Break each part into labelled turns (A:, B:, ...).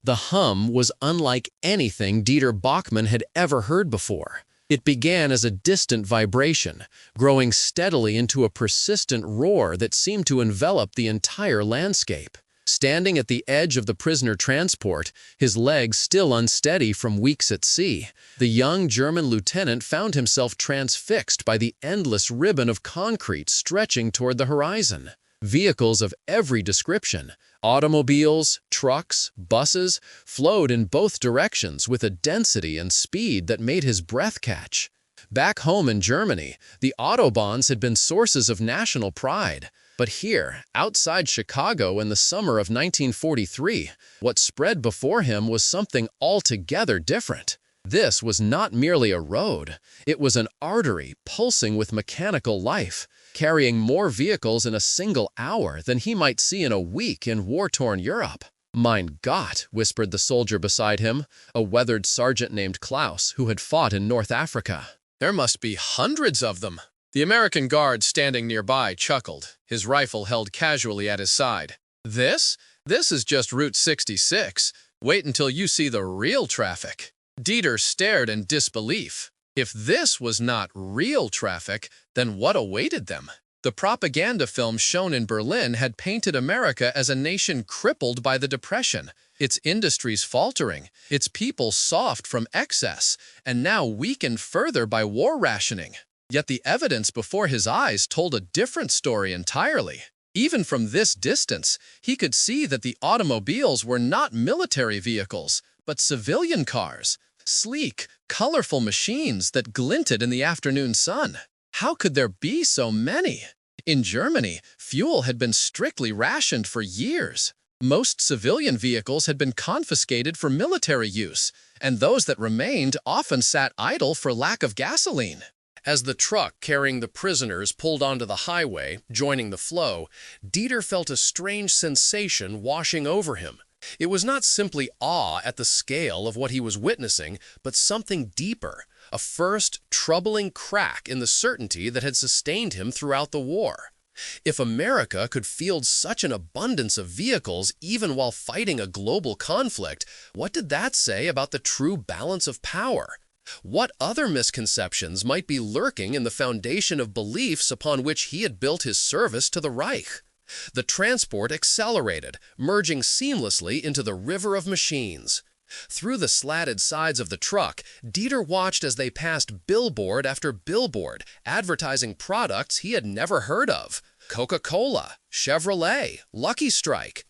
A: The hum was unlike anything Dieter Bachmann had ever heard before. It began as a distant vibration, growing steadily into a persistent roar that seemed to envelop the entire landscape. Standing at the edge of the prisoner transport, his legs still unsteady from weeks at sea, the young German lieutenant found himself transfixed by the endless ribbon of concrete stretching toward the horizon. Vehicles of every description, automobiles, trucks, buses, flowed in both directions with a density and speed that made his breath catch. Back home in Germany, the Autobahns had been sources of national pride. But here, outside Chicago in the summer of 1943, what spread before him was something altogether different. This was not merely a road. It was an artery pulsing with mechanical life, carrying more vehicles in a single hour than he might see in a week in war-torn Europe. "Mein Gott," whispered the soldier beside him, a weathered sergeant named Klaus, who had fought in North Africa.
B: "There must be hundreds of them." The American guard standing nearby chuckled, his rifle held casually at his side. This is just Route 66. Wait until you see the real traffic." Dieter stared in disbelief. If this was not real traffic, then what awaited them? The propaganda film shown in Berlin had painted America as a nation crippled by the Depression, its industries faltering, its people soft from excess, and now weakened further by war rationing. Yet the evidence before his eyes told a different story entirely. Even from this distance, he could see that the automobiles were not military vehicles, but civilian cars, sleek, colorful machines that glinted in the afternoon sun. How could there be so many? In Germany, fuel had been strictly rationed for years. Most civilian vehicles had been confiscated for military use, and those that remained often sat idle for lack of gasoline. As the truck carrying the prisoners pulled onto the highway, joining the flow, Dieter felt a strange sensation washing over him. It was not simply awe at the scale of what he was witnessing, but something deeper, a first troubling crack in the certainty that had sustained him throughout the war. If America could field such an abundance of vehicles even while fighting a global conflict, what did that say about the true balance of power? What other misconceptions might be lurking in the foundation of beliefs upon which he had built his service to the Reich? The transport accelerated, merging seamlessly into the river of machines. Through the slatted sides of the truck, Dieter watched as they passed billboard after billboard, advertising products he had never heard of. Coca-Cola, Chevrolet, Lucky Strike.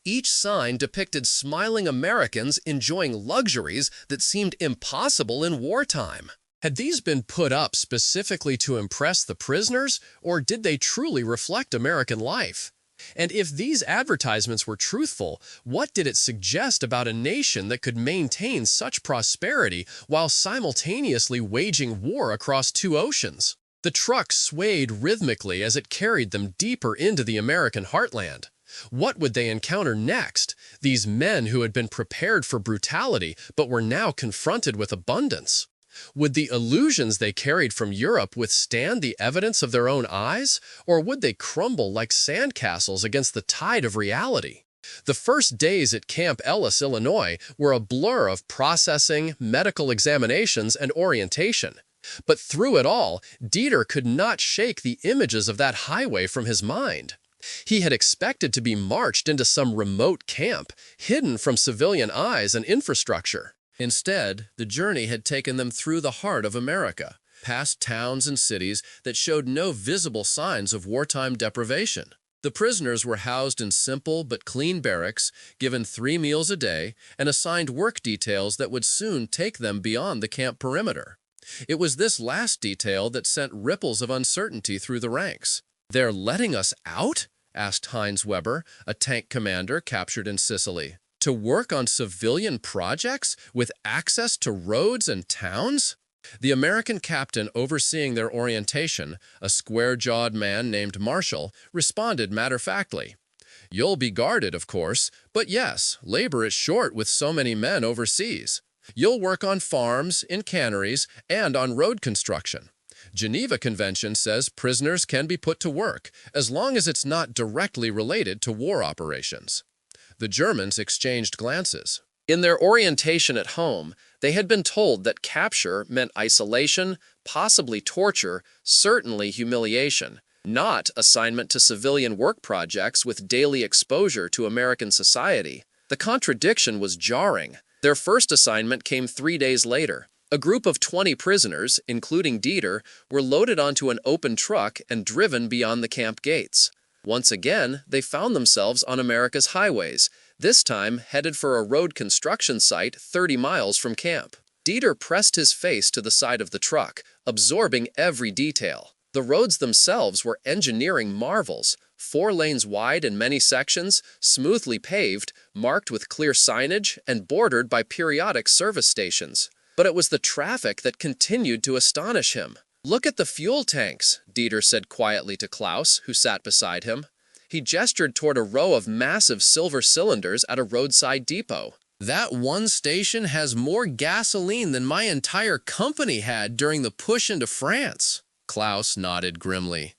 B: Each sign depicted smiling Americans enjoying luxuries that seemed impossible in wartime. Had these been put up specifically to impress the prisoners, or did they truly reflect American life? And if these advertisements were truthful, what did it suggest about a nation that could maintain such prosperity while simultaneously waging war across two oceans? The truck swayed rhythmically as it carried them deeper into the American heartland. What would they encounter next, these men who had been prepared for brutality but were now confronted with abundance? Would the illusions they carried from Europe withstand the evidence of their own eyes, or would they crumble like sandcastles against the tide of reality? The first days at Camp Ellis, Illinois, were a blur of processing, medical examinations, and orientation. But through it all, Dieter could not shake the images of that highway from his mind. He had expected to be marched into some remote camp, hidden from civilian eyes and infrastructure. Instead, the journey had taken them through the heart of America, past towns and cities that showed no visible signs of wartime deprivation. The prisoners were housed in simple but clean barracks, given 3 meals a day, and assigned work details that would soon take them beyond the camp perimeter. It was this last detail that sent ripples of uncertainty through the ranks. "They're letting us out?" asked Heinz Weber, a tank commander captured in Sicily. "To work on civilian projects with access to roads and towns?" The American captain overseeing their orientation, a square-jawed man named Marshall, responded matter-of-factly. "You'll be guarded, of course, but yes, labor is short with so many men overseas. You'll work on farms, in canneries, and on road construction. Geneva Convention says prisoners can be put to work, as long as it's not directly related to war operations." The Germans exchanged glances. In their orientation at home, they had been told that capture meant isolation, possibly torture, certainly humiliation, not assignment to civilian work projects with daily exposure to American society. The contradiction was jarring. Their first assignment came 3 days later. A group of 20 prisoners, including Dieter, were loaded onto an open truck and driven beyond the camp gates. Once again, they found themselves on America's highways, this time headed for a road construction site 30 miles from camp. Dieter pressed his face to the side of the truck, absorbing every detail. The roads themselves were engineering marvels, 4 lanes wide in many sections, smoothly paved, marked with clear signage, and bordered by periodic service stations. But it was the traffic that continued to astonish him. "Look at the fuel tanks," Dieter said quietly to Klaus, who sat beside him. He gestured toward a row of massive silver cylinders at a roadside depot. "That one station has more gasoline than my entire company had during the push into France." Klaus nodded grimly.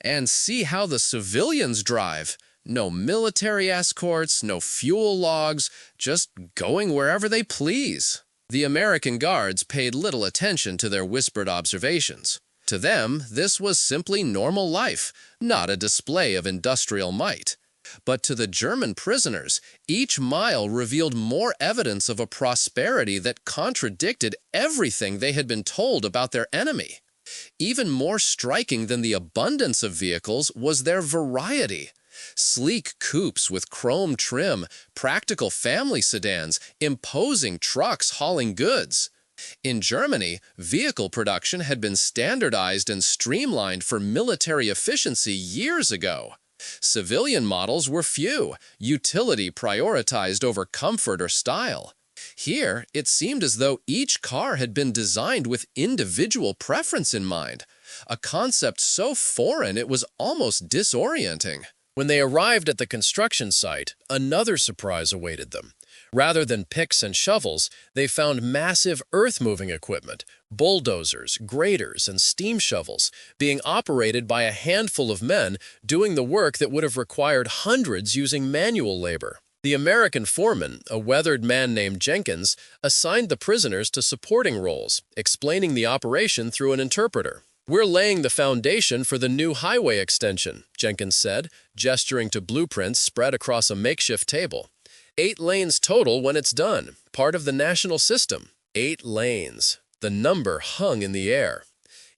B: "And see how the civilians drive. No military escorts, no fuel logs, just going wherever they please." The American guards paid little attention to their whispered observations. To them, this was simply normal life, not a display of industrial might. But to the German prisoners, each mile revealed more evidence of a prosperity that contradicted everything they had been told about their enemy. Even more striking than the abundance of vehicles was their variety. Sleek coupes with chrome trim, practical family sedans, imposing trucks hauling goods. In Germany, vehicle production had been standardized and streamlined for military efficiency years ago. Civilian models were few, utility prioritized over comfort or style. Here, it seemed as though each car had been designed with individual preference in mind, a concept so foreign it was almost disorienting. When they arrived at the construction site, another surprise awaited them. Rather than picks and shovels, they found massive earth-moving equipment, bulldozers, graders, and steam shovels, being operated by a handful of men doing the work that would have required hundreds using manual labor. The American foreman, a weathered man named Jenkins, assigned the prisoners to supporting roles, explaining the operation through an interpreter. "We're laying the foundation for the new highway extension," Jenkins said, gesturing to blueprints spread across a makeshift table. 8 lanes total when it's done, part of the national system. 8 lanes. The number hung in the air.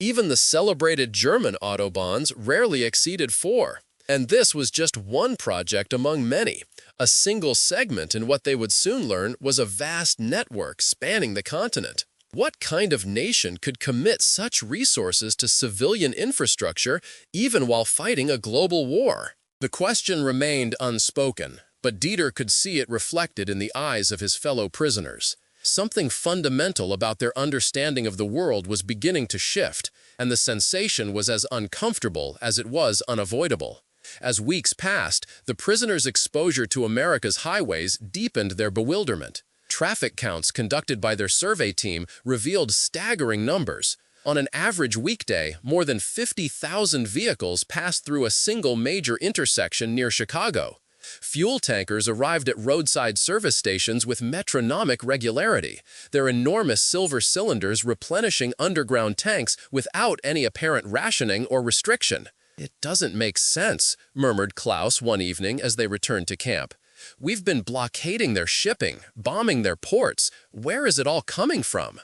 B: Even the celebrated German autobahns rarely exceeded 4. And this was just one project among many. A single segment in what they would soon learn was a vast network spanning the continent. What kind of nation could commit such resources to civilian infrastructure even while fighting a global war? The question remained unspoken, but Dieter could see it reflected in the eyes of his fellow prisoners. Something fundamental about their understanding of the world was beginning to shift, and the sensation was as uncomfortable as it was unavoidable. As weeks passed, the prisoners' exposure to America's highways deepened their bewilderment. Traffic counts conducted by their survey team revealed staggering numbers. On an average weekday, more than 50,000 vehicles passed through a single major intersection near Chicago. Fuel tankers arrived at roadside service stations with metronomic regularity, their enormous silver cylinders replenishing underground tanks without any apparent rationing or restriction. "It doesn't make sense," murmured Klaus one evening as they returned to camp. "We've been blockading their shipping, bombing their ports. Where is it all coming from?"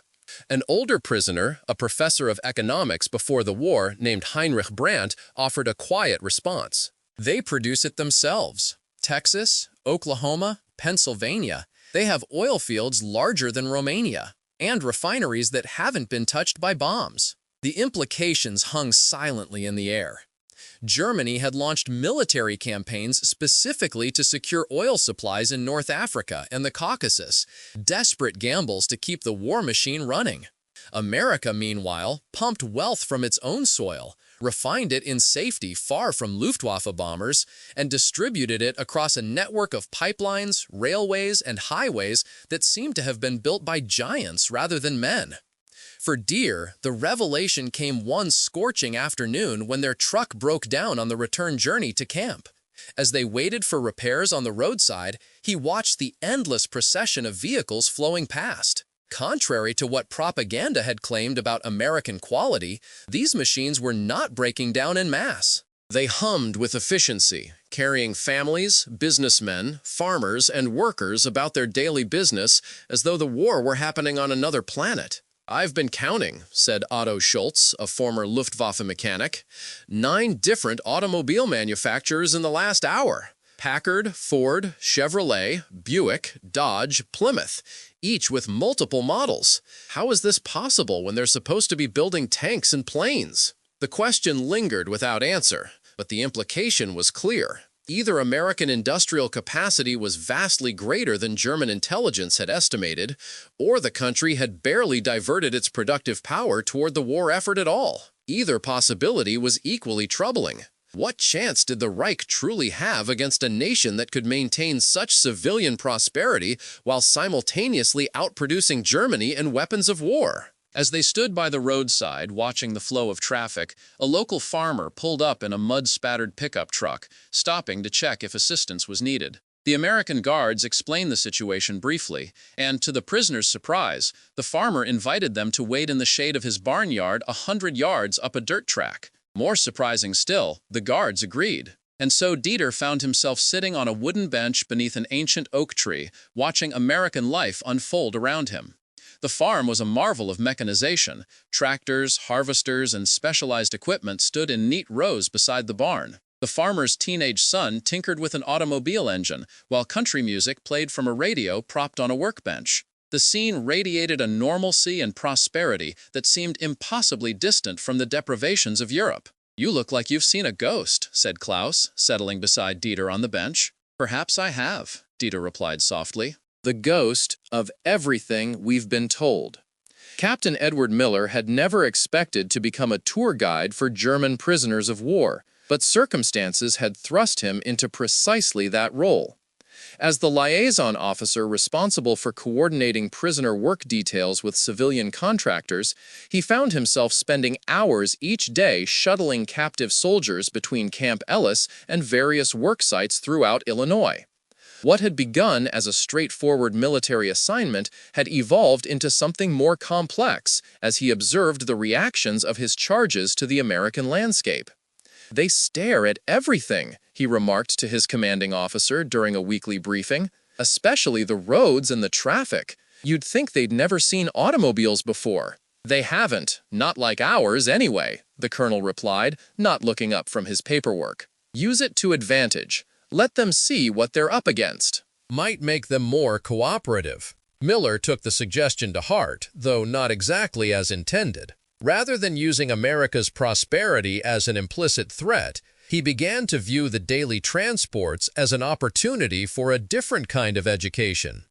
B: An older prisoner, a professor of economics before the war named Heinrich Brandt, offered a quiet response. "They produce it themselves. Texas, Oklahoma, Pennsylvania, they have oil fields larger than Romania, and refineries that haven't been touched by bombs." The implications hung silently in the air. Germany had launched military campaigns specifically to secure oil supplies in North Africa and the Caucasus, desperate gambles to keep the war machine running. America, meanwhile, pumped wealth from its own soil, refined it in safety far from Luftwaffe bombers, and distributed it across a network of pipelines, railways, and highways that seemed to have been built by giants rather than men. For Deere, the revelation came one scorching afternoon when their truck broke down on the return journey to camp. As they waited for repairs on the roadside, he watched the endless procession of vehicles flowing past. Contrary to what propaganda had claimed about American quality, these machines were not breaking down en masse. They hummed with efficiency, carrying families, businessmen, farmers, and workers about their daily business as though the war were happening on another planet. "I've been counting," said Otto Schultz, a former Luftwaffe mechanic. 9 different automobile manufacturers in the last hour. Packard, Ford, Chevrolet, Buick, Dodge, Plymouth, each with multiple models. How is this possible when they're supposed to be building tanks and planes? The question lingered without answer, but the implication was clear. Either American industrial capacity was vastly greater than German intelligence had estimated, or the country had barely diverted its productive power toward the war effort at all. Either possibility was equally troubling. What chance did the Reich truly have against a nation that could maintain such civilian prosperity while simultaneously outproducing Germany in weapons of war? As they stood by the roadside watching the flow of traffic, a local farmer pulled up in a mud-spattered pickup truck, stopping to check if assistance was needed. The American guards explained the situation briefly, and to the prisoners' surprise, the farmer invited them to wait in the shade of his barnyard 100 yards up a dirt track. More surprising still, the guards agreed. And so Dieter found himself sitting on a wooden bench beneath an ancient oak tree, watching American life unfold around him. The farm was a marvel of mechanization. Tractors, harvesters, and specialized equipment stood in neat rows beside the barn. The farmer's teenage son tinkered with an automobile engine, while country music played from a radio propped on a workbench. The scene radiated a normalcy and prosperity that seemed impossibly distant from the deprivations of Europe. "You look like you've seen a ghost," said Klaus, settling beside Dieter on the bench. "Perhaps I have," Dieter replied softly. "The ghost of everything we've been told." Captain Edward Miller had never expected to become a tour guide for German prisoners of war, but circumstances had thrust him into precisely that role. As the liaison officer responsible for coordinating prisoner work details with civilian contractors, he found himself spending hours each day shuttling captive soldiers between Camp Ellis and various work sites throughout Illinois. What had begun as a straightforward military assignment had evolved into something more complex as he observed the reactions of his charges to the American landscape. "They stare at everything," he remarked to his commanding officer during a weekly briefing, "especially the roads and the traffic. You'd think they'd never seen automobiles before." "They haven't, not like ours anyway," the colonel replied, not looking up from his paperwork. "Use it to advantage. Let them see what they're up against."
A: Might make them more cooperative. Miller took the suggestion to heart, though not exactly as intended. Rather than using America's prosperity as an implicit threat, he began to view the daily transports as an opportunity for a different kind of education.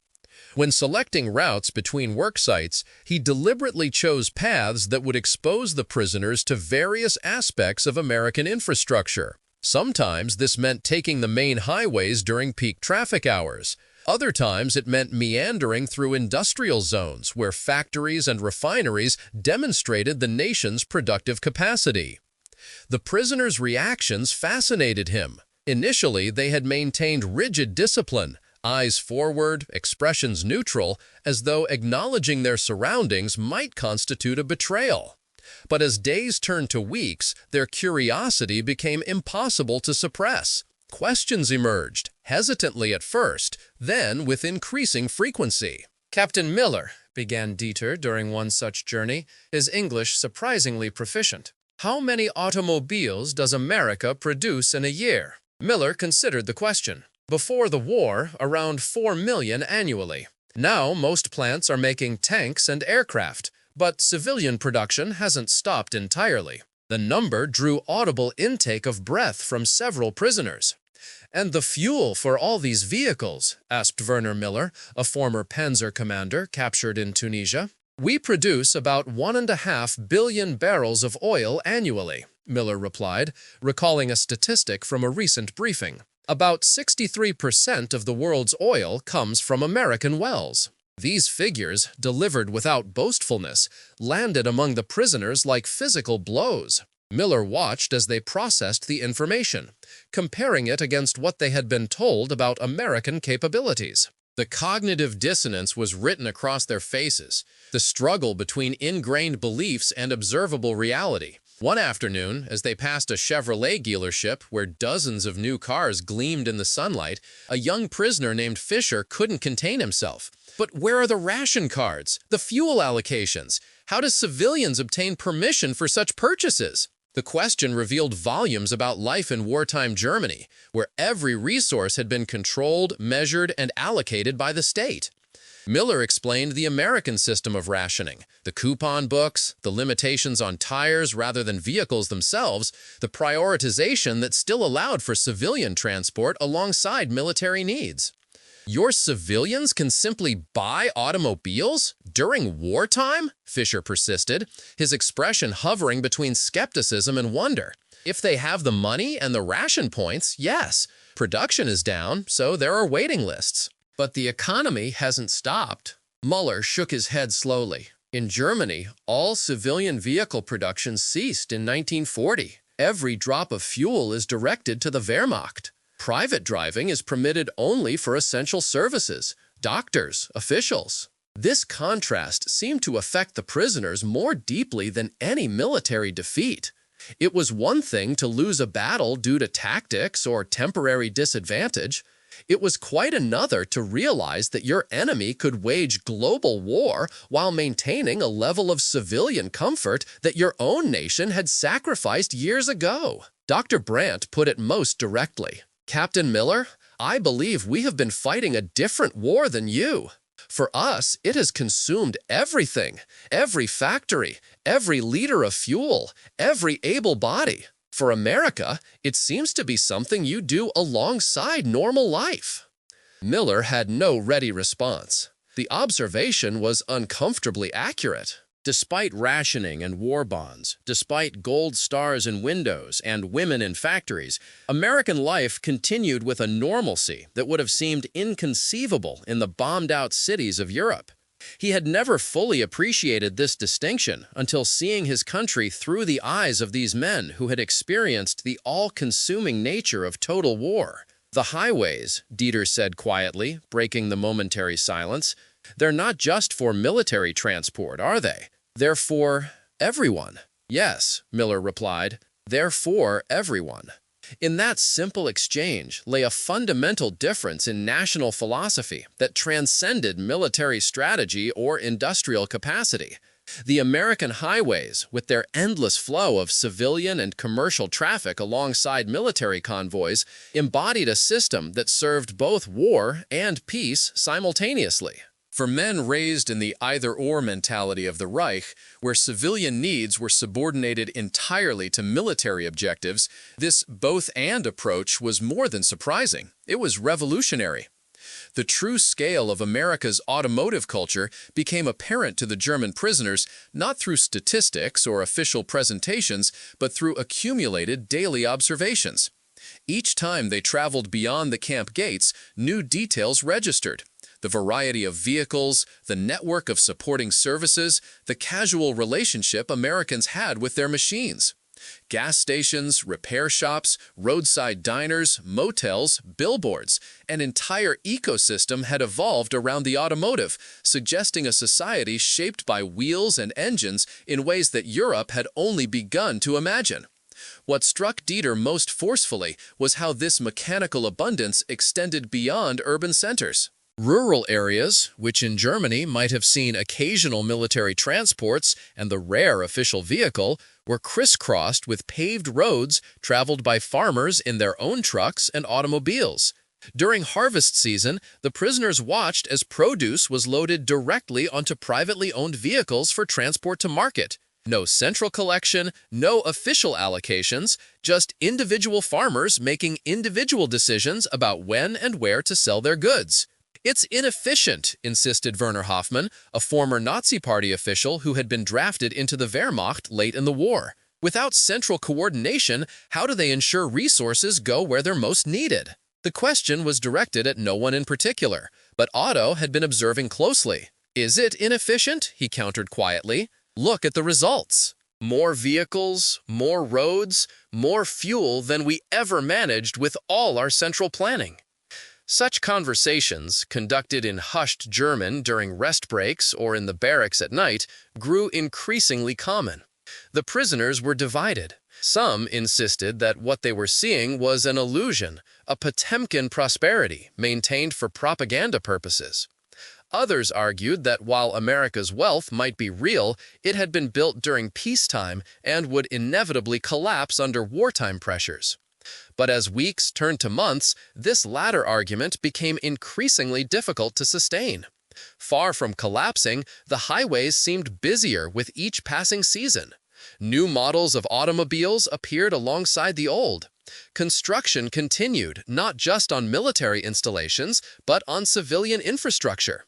A: When selecting routes between work sites, he deliberately chose paths that would expose the prisoners to various aspects of American infrastructure. Sometimes this meant taking the main highways during peak traffic hours. Other times it meant meandering through industrial zones where factories and refineries demonstrated the nation's productive capacity. The prisoners' reactions fascinated him. Initially, they had maintained rigid discipline, eyes forward, expressions neutral, as though acknowledging their surroundings might constitute a betrayal. But as days turned to weeks, their curiosity became impossible to suppress. Questions emerged, hesitantly at first, then with increasing frequency.
B: "Captain Miller," began Dieter during one such journey, his English surprisingly proficient, "how many automobiles does America produce in a year?" Miller considered the question. Before the war, around 4 million annually. Now most plants are making tanks and aircraft, but civilian production hasn't stopped entirely. The number drew audible intake of breath from several prisoners. "And the fuel for all these vehicles?" asked Werner Miller, a former Panzer commander captured in Tunisia. "We produce about 1.5 billion barrels of oil annually," Miller replied, recalling a statistic from a recent briefing. "About 63% of the world's oil comes from American wells." These figures, delivered without boastfulness, landed among the prisoners like physical blows.
A: Miller watched as they processed the information, comparing it against what they had been told about American capabilities. The cognitive dissonance was written across their faces, the struggle between ingrained beliefs and observable reality. One afternoon, as they passed a Chevrolet dealership where dozens of new cars gleamed in the sunlight, a young prisoner named Fisher couldn't contain himself. But where are the ration cards? The fuel allocations? How do civilians obtain permission for such purchases? The question revealed volumes about life in wartime Germany, where every resource had been controlled, measured, and allocated by the state. Miller explained the American system of rationing, the coupon books, the limitations on tires rather than vehicles themselves, the prioritization that still allowed for civilian transport alongside military needs. Your civilians can simply buy automobiles during wartime? Fisher persisted, his expression hovering between skepticism and wonder. If they have the money and the ration points, yes. Production is down, so there are waiting lists. But the economy hasn't stopped. Muller shook his head slowly. In Germany, all civilian vehicle production ceased in 1940. Every drop of fuel is directed to the Wehrmacht. Private driving is permitted only for essential services, doctors, officials. This contrast seemed to affect the prisoners more deeply than any military defeat. It was one thing to lose a battle due to tactics or temporary disadvantage. It was quite another to realize that your enemy could wage global war while maintaining a level of civilian comfort that your own nation had sacrificed years ago. Dr. Brandt put it most directly. Captain Miller, I believe we have been fighting a different war than you. For us, it has consumed everything, every factory, every liter of fuel, every able body. For America, it seems to be something you do alongside normal life. Miller had no ready response. The observation was uncomfortably accurate. Despite rationing and war bonds, despite gold stars in windows and women in factories, American life continued with a normalcy that would have seemed inconceivable in the bombed-out cities of Europe. He had never fully appreciated this distinction until seeing his country through the eyes of these men who had experienced the all-consuming nature of total war. The highways, Dieter said quietly, breaking the momentary silence, they're not just for military transport, are they? They're for everyone. Yes, Miller replied, they're for everyone. In that simple exchange lay a fundamental difference in national philosophy that transcended military strategy or industrial capacity. The American highways, with their endless flow of civilian and commercial traffic alongside military convoys, embodied a system that served both war and peace simultaneously. For men raised in the either-or mentality of the Reich, where civilian needs were subordinated entirely to military objectives, this both-and approach was more than surprising. It was revolutionary. The true scale of America's automotive culture became apparent to the German prisoners not through statistics or official presentations, but through accumulated daily observations. Each time they traveled beyond the camp gates, new details registered. The variety of vehicles, the network of supporting services, the casual relationship Americans had with their machines. Gas stations, repair shops, roadside diners, motels, billboards, an entire ecosystem had evolved around the automotive, suggesting a society shaped by wheels and engines in ways that Europe had only begun to imagine. What struck Dieter most forcefully was how this mechanical abundance extended beyond urban centers. Rural areas, which in Germany might have seen occasional military transports and the rare official vehicle, were crisscrossed with paved roads traveled by farmers in their own trucks and automobiles. During harvest season, the prisoners watched as produce was loaded directly onto privately owned vehicles for transport to market. No central collection, no official allocations, just individual farmers making individual decisions about when and where to sell their goods. It's inefficient, insisted Werner Hoffmann, a former Nazi Party official who had been drafted into the Wehrmacht late in the war. Without central coordination, how do they ensure resources go where they're most needed? The question was directed at no one in particular, but Otto had been observing closely. Is it inefficient? He countered quietly. Look at the results.
B: More vehicles, more roads, more fuel than we ever managed with all our central planning. Such conversations, conducted in hushed German during rest breaks or in the barracks at night, grew increasingly common. The prisoners were divided. Some insisted that what they were seeing was an illusion, a Potemkin prosperity maintained for propaganda purposes. Others argued that while America's wealth might be real, it had been built during peacetime and would inevitably collapse under wartime pressures. But as weeks turned to months, this latter argument became increasingly difficult to sustain. Far from collapsing, the highways seemed busier with each passing season. New models of automobiles appeared alongside the old. Construction continued not just on military installations, but on civilian infrastructure.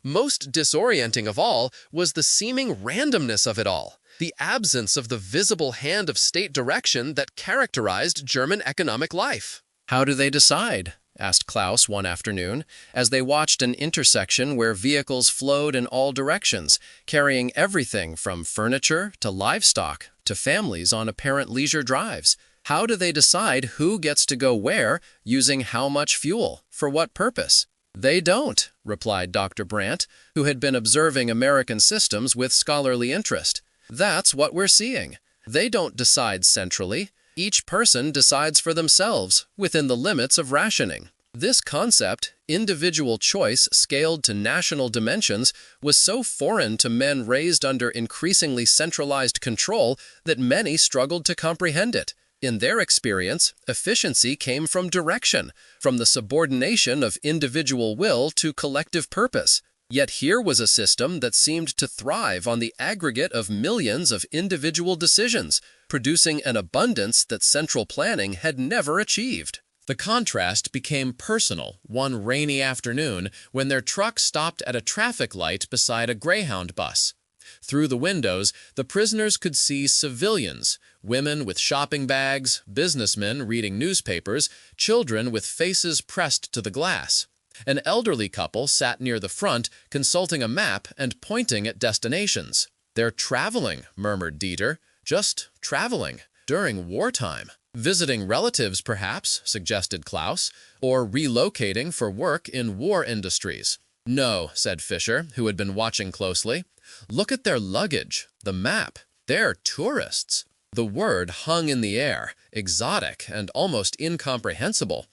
B: Most disorienting of all was the seeming randomness of it all, the absence of the visible hand of state direction that characterized German economic life.
A: "How do they decide?" asked Klaus one afternoon, as they watched an intersection where vehicles flowed in all directions, carrying everything from furniture to livestock to families on apparent leisure drives. How do they decide who gets to go where, using how much fuel, for what purpose? "They don't," replied Dr. Brandt, who had been observing American systems with scholarly interest. "That's what we're seeing. They don't decide centrally. Each person decides for themselves, within the limits of rationing." This concept, individual choice scaled to national dimensions, was so foreign to men raised under increasingly centralized control that many struggled to comprehend it. In their experience, efficiency came from direction, from the subordination of individual will to collective purpose. Yet here was a system that seemed to thrive on the aggregate of millions of individual decisions, producing an abundance that central planning had never achieved. The contrast became personal one rainy afternoon when their truck stopped at a traffic light beside a Greyhound bus. Through the windows, the prisoners could see civilians, women with shopping bags, businessmen reading newspapers, children with faces pressed to the glass. An elderly couple sat near the front, consulting a map and pointing at destinations. "They're traveling," murmured Dieter. "Just traveling. During wartime." "Visiting relatives, perhaps," suggested Klaus, "or relocating for work in war industries." "No," said Fischer, who had been watching closely. "Look at their luggage, the map. They're tourists." The word hung in the air, exotic and almost incomprehensible.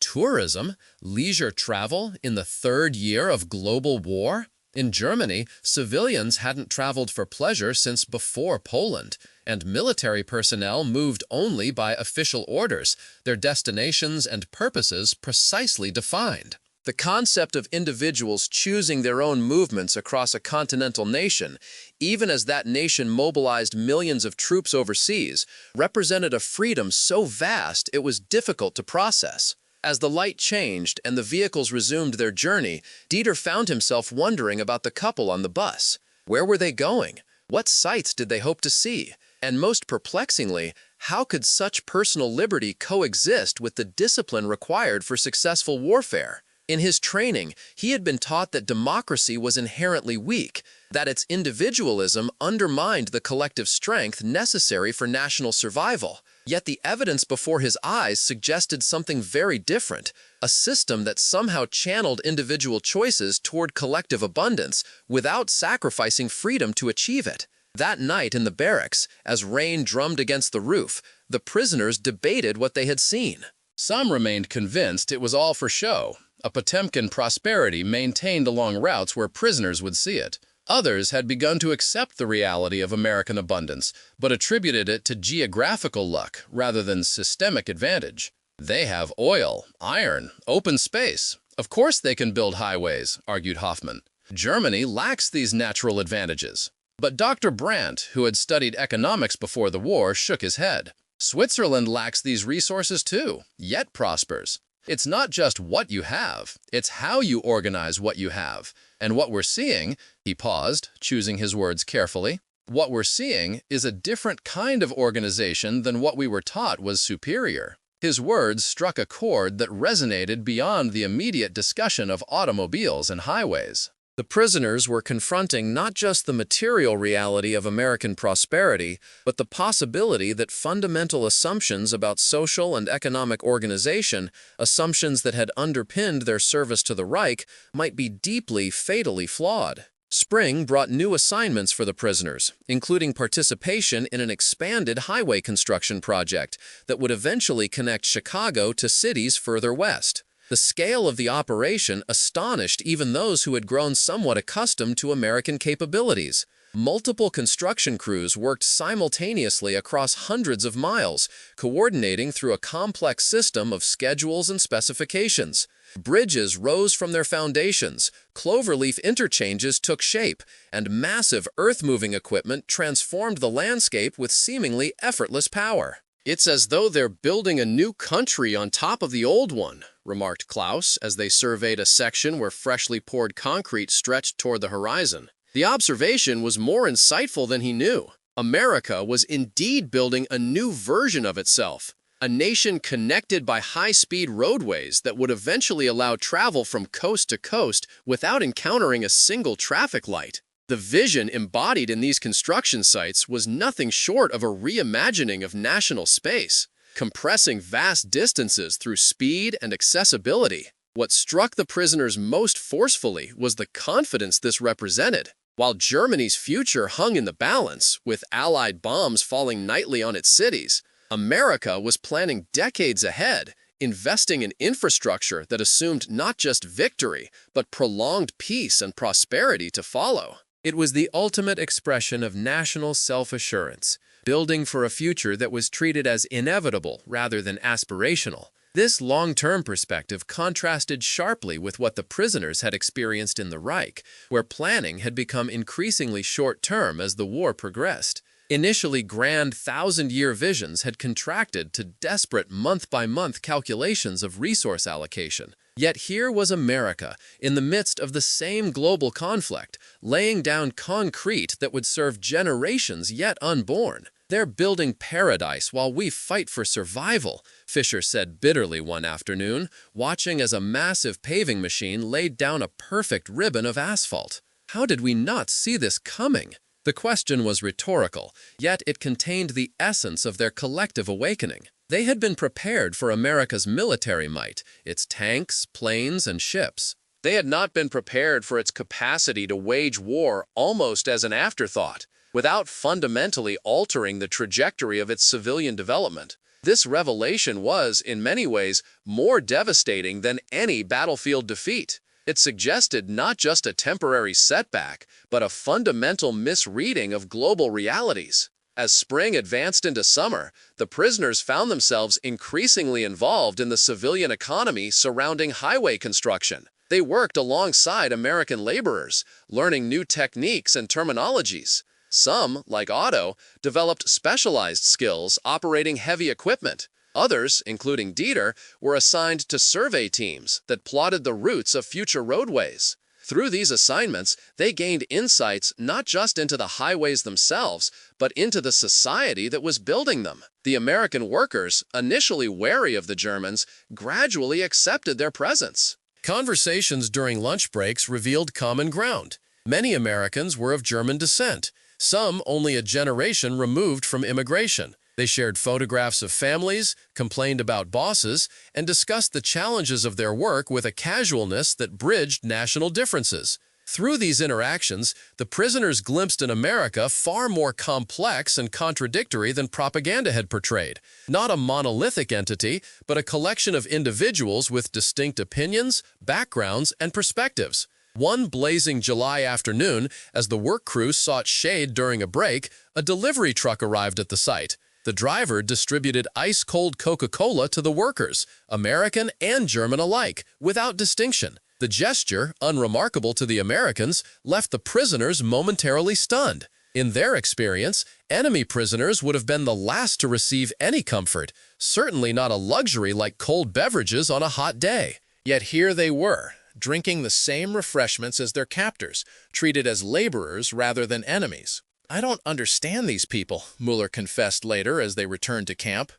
A: Tourism, leisure travel, in the third year of global war? In Germany, civilians hadn't traveled for pleasure since before Poland, and military personnel moved only by official orders, their destinations and purposes precisely defined. The concept of individuals choosing their own movements across a continental nation, even as that nation mobilized millions of troops overseas, represented a freedom so vast it was difficult to process. As the light changed and the vehicles resumed their journey, Dieter found himself wondering about the couple on the bus. Where were they going? What sights did they hope to see? And most perplexingly, how could such personal liberty coexist with the discipline required for successful warfare? In his training, he had been taught that democracy was inherently weak, that its individualism undermined the collective strength necessary for national survival. Yet the evidence before his eyes suggested something very different, a system that somehow channeled individual choices toward collective abundance without sacrificing freedom to achieve it. That night in the barracks, as rain drummed against the roof, the prisoners debated what they had seen. Some remained convinced it was all for show, a Potemkin prosperity maintained along routes where prisoners would see it. Others had begun to accept the reality of American abundance, but attributed it to geographical luck rather than systemic advantage. "They have oil, iron, open space. Of course they can build highways," argued Hoffman. "Germany lacks these natural advantages." But Dr. Brandt, who had studied economics before the war, shook his head. "Switzerland lacks these resources too, yet prospers. It's not just what you have, it's how you organize what you have. And what we're seeing," he paused, choosing his words carefully, "what we're seeing is a different kind of organization than what we were taught was superior." His words struck a chord that resonated beyond the immediate discussion of automobiles and highways. The prisoners were confronting not just the material reality of American prosperity, but the possibility that fundamental assumptions about social and economic organization, assumptions that had underpinned their service to the Reich, might be deeply, fatally flawed. Spring brought new assignments for the prisoners, including participation in an expanded highway construction project that would eventually connect Chicago to cities further west. The scale of the operation astonished even those who had grown somewhat accustomed to American capabilities. Multiple construction crews worked simultaneously across hundreds of miles, coordinating through a complex system of schedules and specifications. Bridges rose from their foundations, cloverleaf interchanges took shape, and massive earth-moving equipment transformed the landscape with seemingly effortless power.
B: "It's as though they're building a new country on top of the old one," remarked Klaus as they surveyed a section where freshly poured concrete stretched toward the horizon. The observation was more insightful than he knew. America was indeed building a new version of itself, a nation connected by high-speed roadways that would eventually allow travel from coast to coast without encountering a single traffic light. The vision embodied in these construction sites was nothing short of a reimagining of national space, compressing vast distances through speed and accessibility. What struck the prisoners most forcefully was the confidence this represented. While Germany's future hung in the balance, with Allied bombs falling nightly on its cities, America was planning decades ahead, investing in infrastructure that assumed not just victory, but prolonged peace and prosperity to follow.
A: It was the ultimate expression of national self-assurance, building for a future that was treated as inevitable rather than aspirational. This long-term perspective contrasted sharply with what the prisoners had experienced in the Reich, where planning had become increasingly short-term as the war progressed. Initially grand thousand-year visions had contracted to desperate month-by-month calculations of resource allocation. Yet here was America, in the midst of the same global conflict, laying down concrete that would serve generations yet unborn. "They're building paradise while we fight for survival," Fisher said bitterly one afternoon, watching as a massive paving machine laid down a perfect ribbon of asphalt. "How did we not see this coming?" The question was rhetorical, yet it contained the essence of their collective awakening. They had been prepared for America's military might, its tanks, planes, and ships. They had not been prepared for its capacity to wage war almost as an afterthought, without fundamentally altering the trajectory of its civilian development. This revelation was, in many ways, more devastating than any battlefield defeat. It suggested not just a temporary setback, but a fundamental misreading of global realities. As spring advanced into summer, the prisoners found themselves increasingly involved in the civilian economy surrounding highway construction. They worked alongside American laborers, learning new techniques and terminologies. Some, like Otto, developed specialized skills operating heavy equipment. Others, including Dieter, were assigned to survey teams that plotted the routes of future roadways. Through these assignments, they gained insights not just into the highways themselves, but into the society that was building them. The American workers, initially wary of the Germans, gradually accepted their presence. Conversations during lunch breaks revealed common ground. Many Americans were of German descent, some only a generation removed from immigration. They shared photographs of families, complained about bosses, and discussed the challenges of their work with a casualness that bridged national differences. Through these interactions, the prisoners glimpsed an America far more complex and contradictory than propaganda had portrayed. Not a monolithic entity, but a collection of individuals with distinct opinions, backgrounds, and perspectives. One blazing July afternoon, as the work crew sought shade during a break, a delivery truck arrived at the site. The driver distributed ice-cold Coca-Cola to the workers, American and German alike, without distinction. The gesture, unremarkable to the Americans, left the prisoners momentarily stunned. In their experience, enemy prisoners would have been the last to receive any comfort, certainly not a luxury like cold beverages on a hot day. Yet here they were, drinking the same refreshments as their captors, treated as laborers rather than enemies. "I don't understand these people," Mueller confessed later as they returned to camp.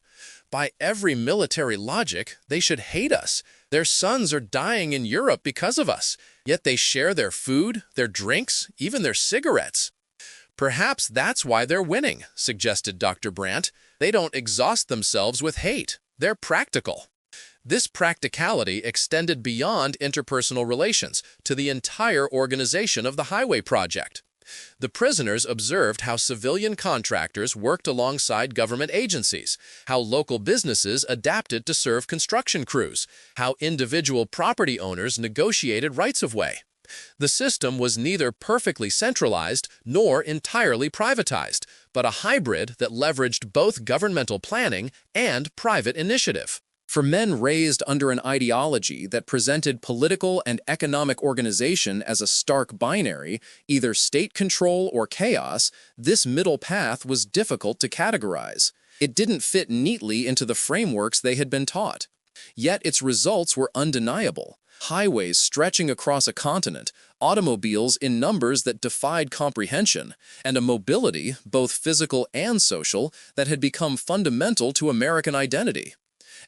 A: By every military logic, they should hate us. Their sons are dying in Europe because of us, yet they share their food, their drinks, even their cigarettes. Perhaps that's why they're winning, suggested Dr. Brandt. They don't exhaust themselves with hate. They're practical. This practicality extended beyond interpersonal relations to the entire organization of the highway project. The prisoners observed how civilian contractors worked alongside government agencies, how local businesses adapted to serve construction crews, how individual property owners negotiated rights-of-way. The system was neither perfectly centralized nor entirely privatized, but a hybrid that leveraged both governmental planning and private initiative. For men raised under an ideology that presented political and economic organization as a stark binary, either state control or chaos, this middle path was difficult to categorize. It didn't fit neatly into the frameworks they had been taught. Yet its results were undeniable. Highways stretching across a continent, automobiles in numbers that defied comprehension, and a mobility, both physical and social, that had become fundamental to American identity.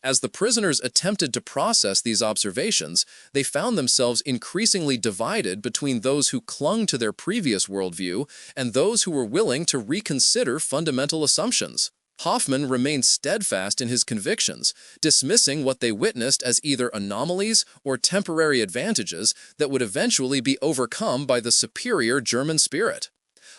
A: As the prisoners attempted to process these observations, they found themselves increasingly divided between those who clung to their previous worldview and those who were willing to reconsider fundamental assumptions. Hoffman remained steadfast in his convictions, dismissing what they witnessed as either anomalies or temporary advantages that would eventually be overcome by the superior German spirit.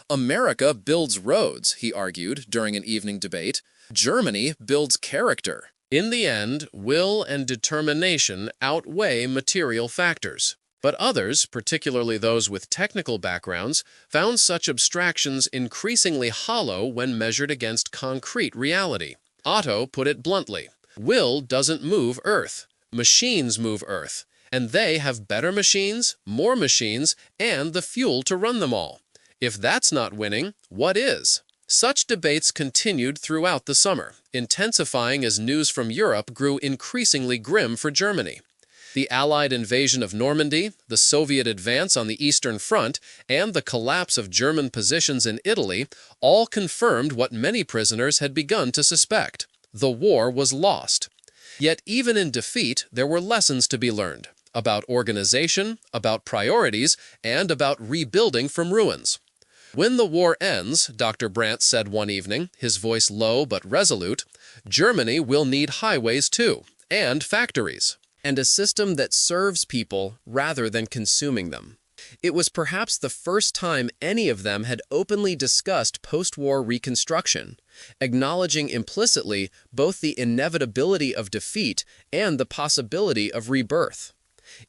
A: America builds roads, he argued during an evening debate. Germany builds character.
B: In the end, will and determination outweigh material factors. But others, particularly those with technical backgrounds, found such abstractions increasingly hollow when measured against concrete reality. Otto put it bluntly, "Will doesn't move Earth. Machines move Earth. And they have better machines, more machines, and the fuel to run them all. If that's not winning, what is?" Such debates continued throughout the summer, intensifying as news from Europe grew increasingly grim for Germany. The Allied invasion of Normandy, the Soviet advance on the Eastern Front, and the collapse of German positions in Italy all confirmed what many prisoners had begun to suspect. The war was lost. Yet even in defeat, there were lessons to be learned about organization, about priorities, and about rebuilding from ruins. "When the war ends," Dr. Brandt said one evening, his voice low but resolute, "Germany will need highways too, and factories, and a system that serves people rather than consuming them." It was perhaps the first time any of them had openly discussed post-war reconstruction, acknowledging implicitly both the inevitability of defeat and the possibility of rebirth.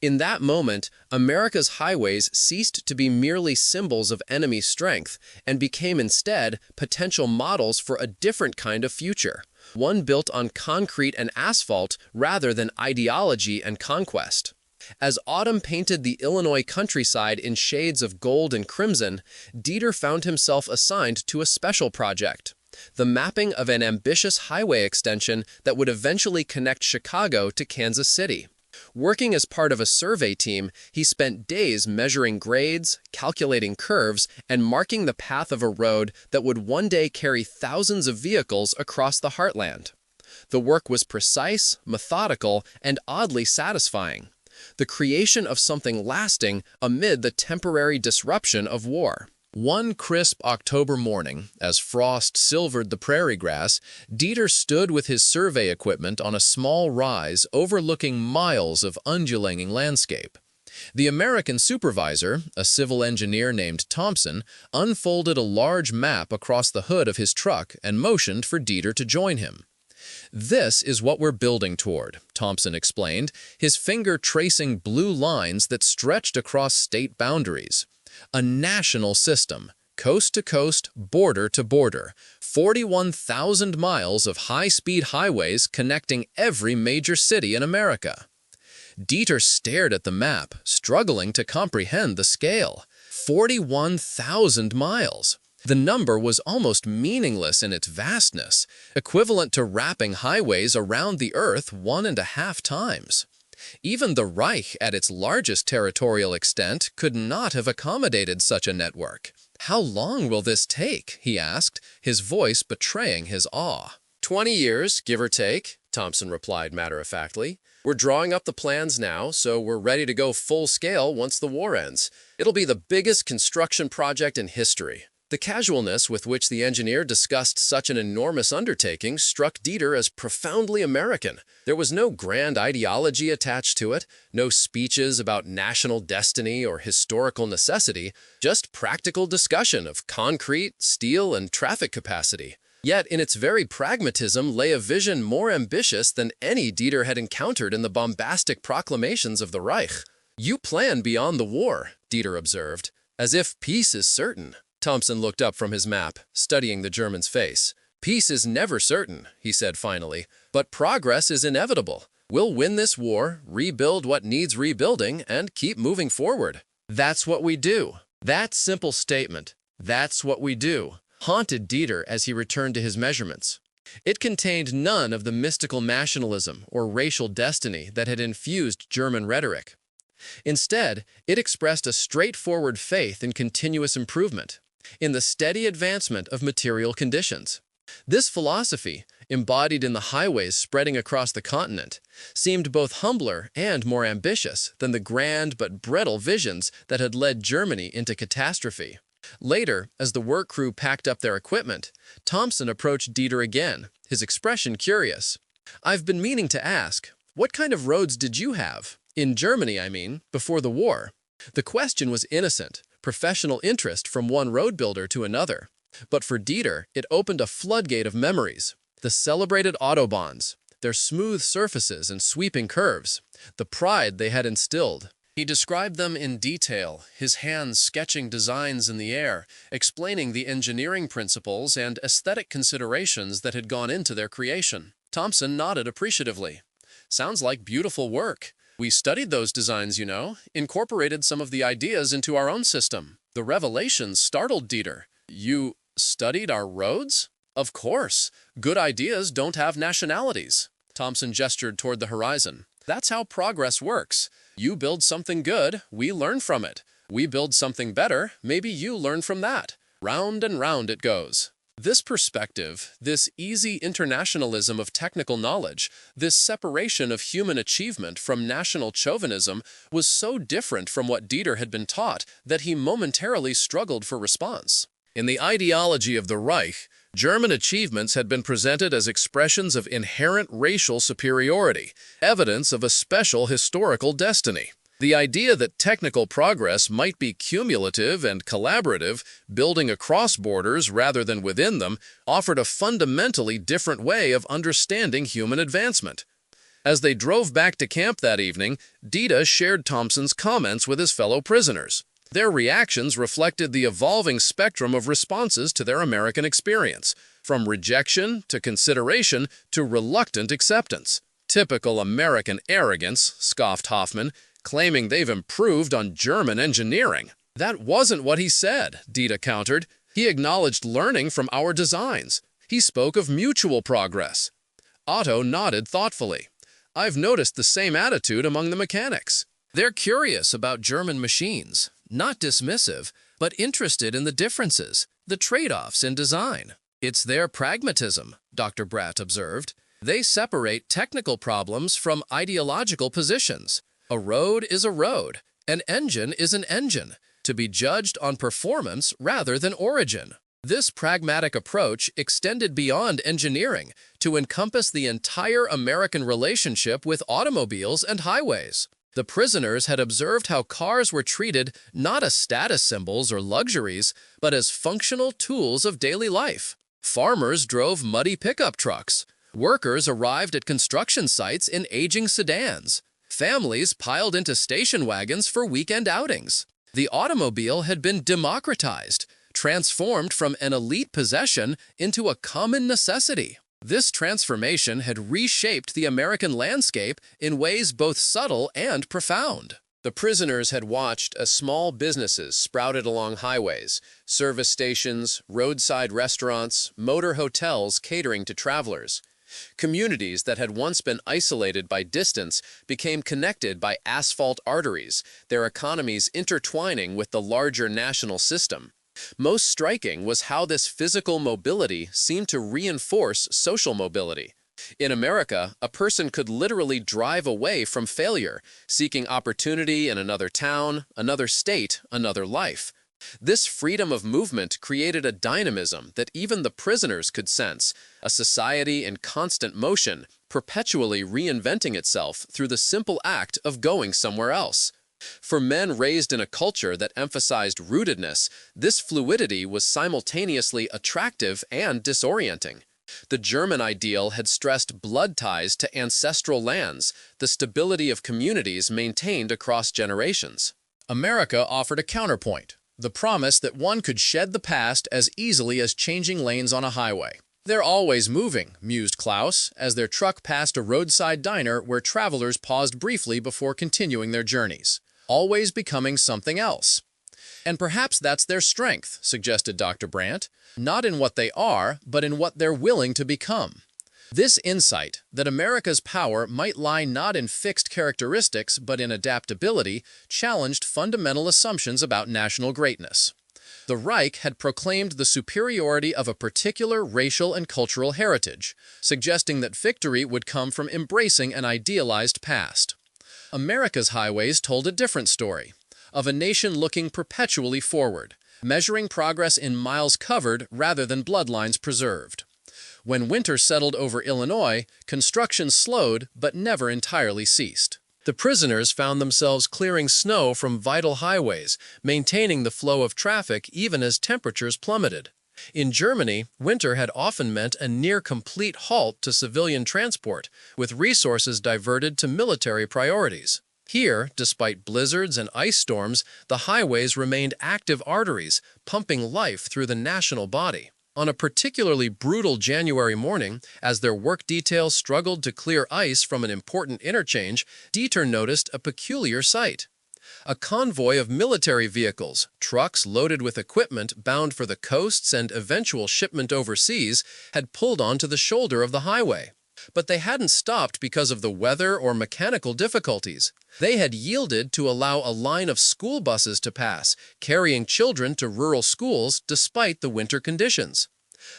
B: In that moment, America's highways ceased to be merely symbols of enemy strength and became instead potential models for a different kind of future, one built on concrete and asphalt rather than ideology and conquest. As autumn painted the Illinois countryside in shades of gold and crimson, Dieter found himself assigned to a special project, the mapping of an ambitious highway extension that would eventually connect Chicago to Kansas City. Working as part of a survey team, he spent days measuring grades, calculating curves, and marking the path of a road that would one day carry thousands of vehicles across the heartland. The work was precise, methodical, and oddly satisfying. The creation of something lasting amid the temporary disruption of war. One crisp October morning, as frost silvered the prairie grass, Dieter stood with his survey equipment on a small rise overlooking miles of undulating landscape. The American supervisor, a civil engineer named Thompson, unfolded a large map across the hood of his truck and motioned for Dieter to join him. "This is what we're building toward," Thompson explained, his finger tracing blue lines that stretched across state boundaries. "A national system, coast to coast, border to border, 41,000 miles of high-speed highways connecting every major city in America." Dieter stared at the map, struggling to comprehend the scale. 41,000 miles. The number was almost meaningless in its vastness, equivalent to wrapping highways around the Earth 1.5 times. Even the Reich, at its largest territorial extent, could not have accommodated such a network. "How long will this take?" he asked, his voice betraying his awe. 20 years, give or take, Thompson replied matter-of-factly. We're drawing up the plans now, so we're ready to go full scale once the war ends. It'll be the biggest construction project in history. The casualness with which the engineer discussed such an enormous undertaking struck Dieter as profoundly American. There was no grand ideology attached to it, no speeches about national destiny or historical necessity, just practical discussion of concrete, steel, and traffic capacity. Yet in its very pragmatism lay a vision more ambitious than any Dieter had encountered in the bombastic proclamations of the Reich. "You plan beyond the war," Dieter observed, "as if peace is certain." Thompson looked up from his map, studying the German's face. "Peace is never certain," he said finally, "but progress is inevitable. We'll win this war, rebuild what needs rebuilding, and keep moving forward." "That's what we do." That simple statement, "that's what we do," haunted Dieter as he returned to his measurements. It contained none of the mystical nationalism or racial destiny that had infused German rhetoric. Instead, it expressed a straightforward faith in continuous improvement, in the steady advancement of material conditions. This philosophy, embodied in the highways spreading across the continent, seemed both humbler and more ambitious than the grand but brittle visions that had led Germany into catastrophe. Later, as the work crew packed up their equipment, Thompson approached Dieter again, his expression curious. "I've been meaning to ask, what kind of roads did you have? In Germany, I mean, before the war." The question was innocent, professional interest from one road builder to another. But for Dieter, it opened a floodgate of memories. The celebrated autobahns, their smooth surfaces and sweeping curves, the pride they had instilled. He described them in detail, his hands sketching designs in the air, explaining the engineering principles and aesthetic considerations that had gone into their creation. Thompson nodded appreciatively. "Sounds like beautiful work. We studied those designs, you know, incorporated some of the ideas into our own system." The revelation startled Dieter. "You studied our roads?" "Of course. Good ideas don't have nationalities." Thompson gestured toward the horizon. "That's how progress works. You build something good, we learn from it. We build something better, maybe you learn from that. Round and round it goes." This perspective, this easy internationalism of technical knowledge, this separation of human achievement from national chauvinism was so different from what Dieter had been taught that he momentarily struggled for response. In the ideology of the Reich, German achievements had been presented as expressions of inherent racial superiority, evidence of a special historical destiny. The idea that technical progress might be cumulative and collaborative, building across borders rather than within them, offered a fundamentally different way of understanding human advancement. As they drove back to camp that evening, Dieter shared Thompson's comments with his fellow prisoners. Their reactions reflected the evolving spectrum of responses to their American experience, from rejection to consideration to reluctant acceptance. "Typical American arrogance," scoffed Hoffman, claiming they've improved on German engineering. "That wasn't what he said," Dieter countered. "He acknowledged learning from our designs. He spoke of mutual progress." Otto nodded thoughtfully. "I've noticed the same attitude among the mechanics. They're curious about German machines, not dismissive, but interested in the differences, the trade-offs in design. It's their pragmatism," Dr. Bratt observed. "They separate technical problems from ideological positions. A road is a road. An engine is an engine, to be judged on performance rather than origin." This pragmatic approach extended beyond engineering to encompass the entire American relationship with automobiles and highways. The prisoners had observed how cars were treated not as status symbols or luxuries, but as functional tools of daily life. Farmers drove muddy pickup trucks. Workers arrived at construction sites in aging sedans. Families piled into station wagons for weekend outings. The automobile had been democratized, transformed from an elite possession into a common necessity. This transformation had reshaped the American landscape in ways both subtle and profound. The prisoners had watched as small businesses sprouted along highways, service stations, roadside restaurants, motor hotels catering to travelers. Communities that had once been isolated by distance became connected by asphalt arteries, their economies intertwining with the larger national system. Most striking was how this physical mobility seemed to reinforce social mobility. In America, a person could literally drive away from failure, seeking opportunity in another town, another state, another life. This freedom of movement created a dynamism that even the prisoners could sense, a society in constant motion, perpetually reinventing itself through the simple act of going somewhere else. For men raised in a culture that emphasized rootedness, this fluidity was simultaneously attractive and disorienting. The German ideal had stressed blood ties to ancestral lands, the stability of communities maintained across generations. America offered a counterpoint, the promise that one could shed the past as easily as changing lanes on a highway. "They're always moving," mused Klaus, as their truck passed a roadside diner where travelers paused briefly before continuing their journeys, always becoming something else. "And perhaps that's their strength," suggested Dr. Brandt, "not in what they are, but in what they're willing to become." This insight, that America's power might lie not in fixed characteristics but in adaptability, challenged fundamental assumptions about national greatness. The Reich had proclaimed the superiority of a particular racial and cultural heritage, suggesting that victory would come from embracing an idealized past. America's highways told a different story, of a nation looking perpetually forward, measuring progress in miles covered rather than bloodlines preserved. When winter settled over Illinois, construction slowed but never entirely ceased. The prisoners found themselves clearing snow from vital highways, maintaining the flow of traffic even as temperatures plummeted. In Germany, winter had often meant a near-complete halt to civilian transport, with resources diverted to military priorities. Here, despite blizzards and ice storms, the highways remained active arteries, pumping life through the national body. On a particularly brutal January morning, as their work details struggled to clear ice from an important interchange, Dieter noticed a peculiar sight. A convoy of military vehicles, trucks loaded with equipment bound for the coasts and eventual shipment overseas, had pulled onto the shoulder of the highway. But they hadn't stopped because of the weather or mechanical difficulties. They had yielded to allow a line of school buses to pass, carrying children to rural schools despite the winter conditions.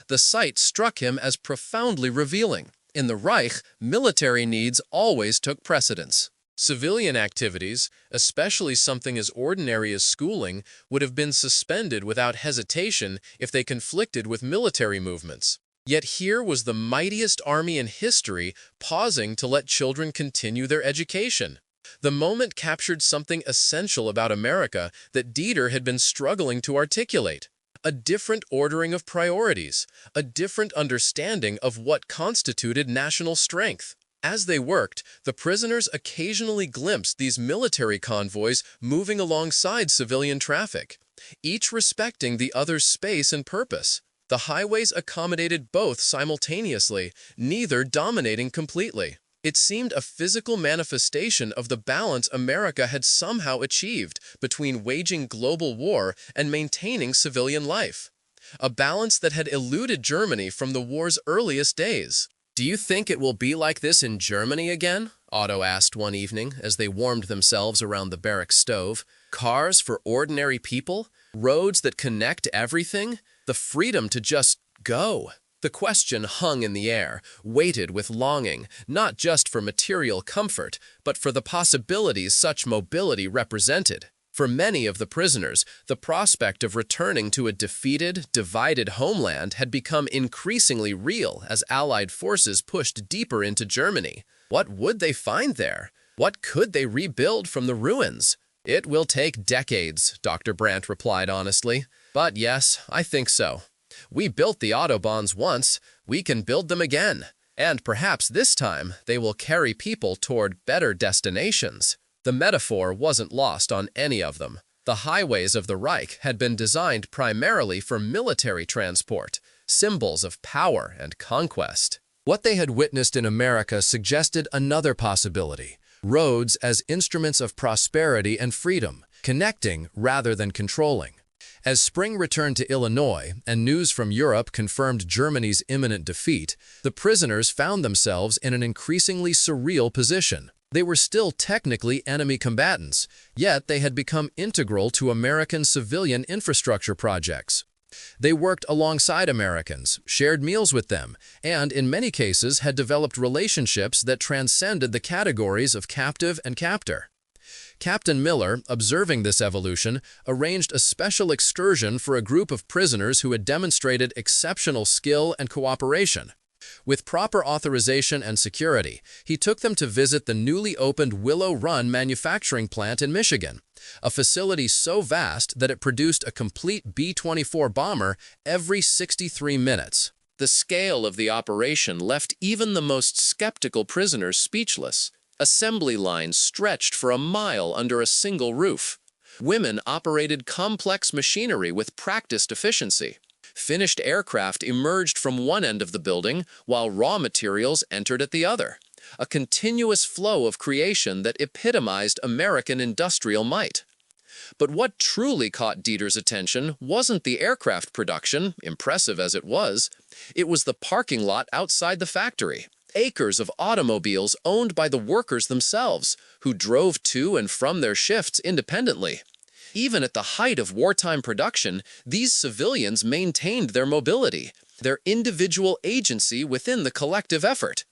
B: The sight struck him as profoundly revealing. In the Reich, military needs always took precedence. Civilian activities, especially something as ordinary as schooling, would have been suspended without hesitation if they conflicted with military movements. Yet here was the mightiest army in history pausing to let children continue their education. The moment captured something essential about America that Dieter had been struggling to articulate. A different ordering of priorities, a different understanding of what constituted national strength. As they worked, the prisoners occasionally glimpsed these military convoys moving alongside civilian traffic, each respecting the other's space and purpose. The highways accommodated both simultaneously, neither dominating completely. It seemed a physical manifestation of the balance America had somehow achieved between waging global war and maintaining civilian life. A balance that had eluded Germany from the war's earliest days. "Do you think it will be like this in Germany again?" Otto asked one evening as they warmed themselves around the barrack stove. "Cars for ordinary people? Roads that connect everything? The freedom to just go?" The question hung in the air, weighted with longing, not just for material comfort, but for the possibilities such mobility represented. For many of the prisoners, the prospect of returning to a defeated, divided homeland had become increasingly real as Allied forces pushed deeper into Germany. What would they find there? What could they rebuild from the ruins? "It will take decades," Dr. Brandt replied honestly. "But yes, I think so. We built the Autobahns once, we can build them again. And perhaps this time they will carry people toward better destinations." The metaphor wasn't lost on any of them. The highways of the Reich had been designed primarily for military transport, symbols of power and conquest. What they had witnessed in America suggested another possibility: roads as instruments of prosperity and freedom, connecting rather than controlling. As spring returned to Illinois and news from Europe confirmed Germany's imminent defeat, the prisoners found themselves in an increasingly surreal position. They were still technically enemy combatants, yet they had become integral to American civilian infrastructure projects. They worked alongside Americans, shared meals with them, and in many cases had developed relationships that transcended the categories of captive and captor. Captain Miller, observing this evolution, arranged a special excursion for a group of prisoners who had demonstrated exceptional skill and cooperation. With proper authorization and security, he took them to visit the newly opened Willow Run manufacturing plant in Michigan, a facility so vast that it produced a complete B-24 bomber every 63 minutes. The scale of the operation left even the most skeptical prisoners speechless. Assembly lines stretched for a mile under a single roof. Women operated complex machinery with practiced efficiency. Finished aircraft emerged from one end of the building, while raw materials entered at the other. A continuous flow of creation that epitomized American industrial might. But what truly caught Dieter's attention wasn't the aircraft production, impressive as it was. It was the parking lot outside the factory. Acres of automobiles owned by the workers themselves, who drove to and from their shifts independently. Even at the height of wartime production, these civilians maintained their mobility, their individual agency within the collective effort.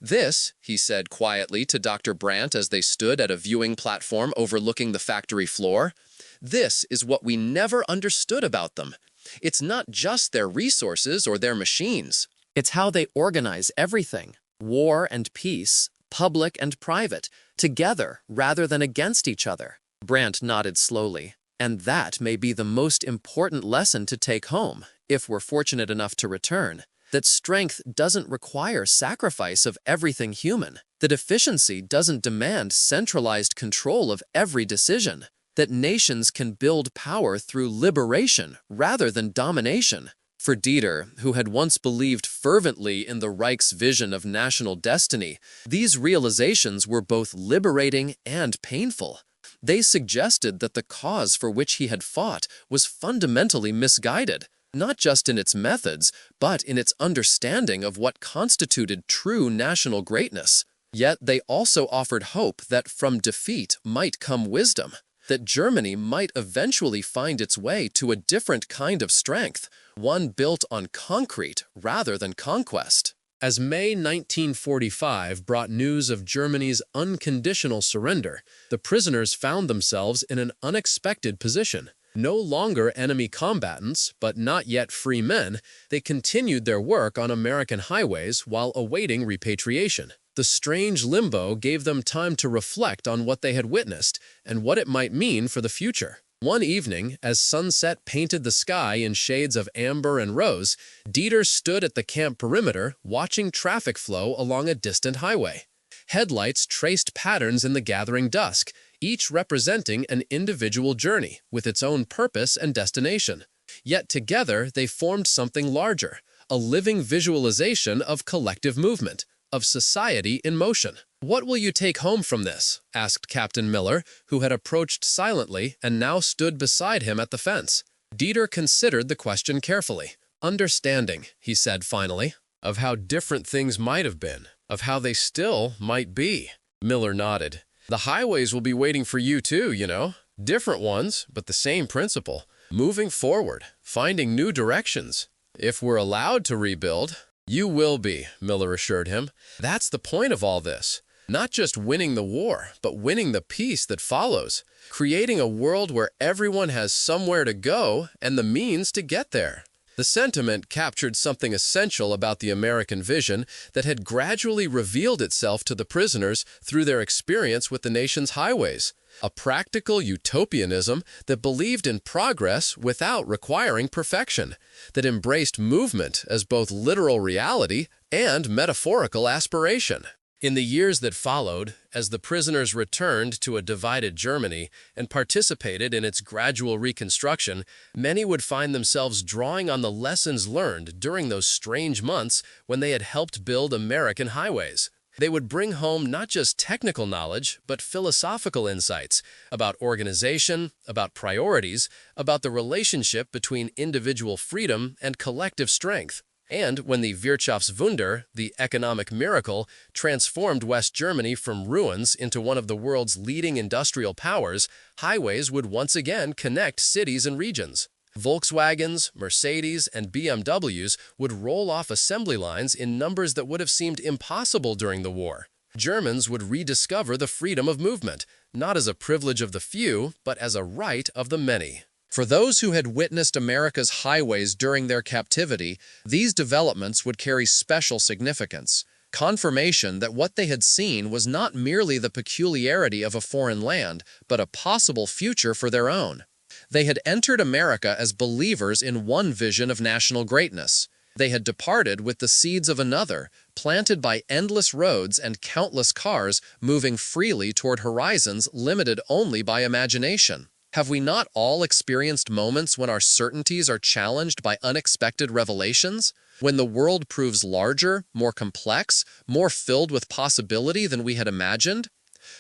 B: This, he said quietly to Dr. Brandt as they stood at a viewing platform overlooking the factory floor, this is what we never understood about them. It's not just their resources or their machines.
A: It's how they organize everything, war and peace, public and private, together rather than against each other. Brandt nodded slowly. And that may be the most important lesson to take home, if we're fortunate enough to return, that strength doesn't require sacrifice of everything human, that efficiency doesn't demand centralized control of every decision, that nations can build power through liberation rather than domination. For Dieter, who had once believed fervently in the Reich's vision of national destiny, these realizations were both liberating and painful. They suggested that the cause for which he had fought was fundamentally misguided, not just in its methods, but in its understanding of what constituted true national greatness. Yet they also offered hope that from defeat might come wisdom, that Germany might eventually find its way to a different kind of strength, one built on concrete rather than conquest. As May 1945 brought news of Germany's unconditional surrender, the prisoners found themselves in an unexpected position. No longer enemy combatants, but not yet free men, they continued their work on American highways while awaiting repatriation. The strange limbo gave them time to reflect on what they had witnessed and what it might mean for the future. One evening, as sunset painted the sky in shades of amber and rose, Dieter stood at the camp perimeter watching traffic flow along a distant highway. Headlights traced patterns in the gathering dusk, each representing an individual journey with its own purpose and destination. Yet together they formed something larger, a living visualization of collective movement, of society in motion. "What will you take home from this?" asked Captain Miller, who had approached silently and now stood beside him at the fence. Dieter considered the question carefully. "Understanding," he said finally, "of how different things might have been, of how they still might be." Miller nodded. "The highways will be waiting for you too, you know. Different ones, but the same principle. Moving forward, finding new directions. If we're allowed to rebuild..." "You will be," Miller assured him. "That's the point of all this. Not just winning the war, but winning the peace that follows. Creating a world where everyone has somewhere to go and the means to get there." The sentiment captured something essential about the American vision that had gradually revealed itself to the prisoners through their experience with the nation's highways. A practical utopianism that believed in progress without requiring perfection, that embraced movement as both literal reality and metaphorical aspiration. In the years that followed, as the prisoners returned to a divided Germany and participated in its gradual reconstruction, many would find themselves drawing on the lessons learned during those strange months when they had helped build American highways. They would bring home not just technical knowledge, but philosophical insights about organization, about priorities, about the relationship between individual freedom and collective strength. And when the Wirtschaftswunder, the economic miracle, transformed West Germany from ruins into one of the world's leading industrial powers, highways would once again connect cities and regions. Volkswagens, Mercedes, and BMWs would roll off assembly lines in numbers that would have seemed impossible during the war. Germans would rediscover the freedom of movement, not as a privilege of the few, but as a right of the many.
B: For those who had witnessed America's highways during their captivity, these developments would carry special significance. Confirmation that what they had seen was not merely the peculiarity of a foreign land, but a possible future for their own. They had entered America as believers in one vision of national greatness. They had departed with the seeds of another, planted by endless roads and countless cars moving freely toward horizons limited only by imagination. Have we not all experienced moments when our certainties are challenged by unexpected revelations? When the world proves larger, more complex, more filled with possibility than we had imagined?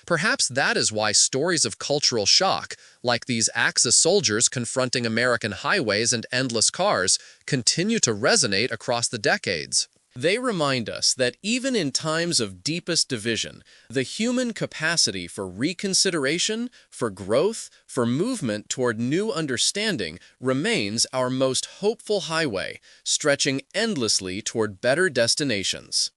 B: Perhaps that is why stories of cultural shock, like these Axis soldiers confronting American highways and endless cars, continue to resonate across the decades. They remind us that even in times of deepest division, the human capacity for reconsideration, for growth, for movement toward new understanding remains our most hopeful highway, stretching endlessly toward better destinations.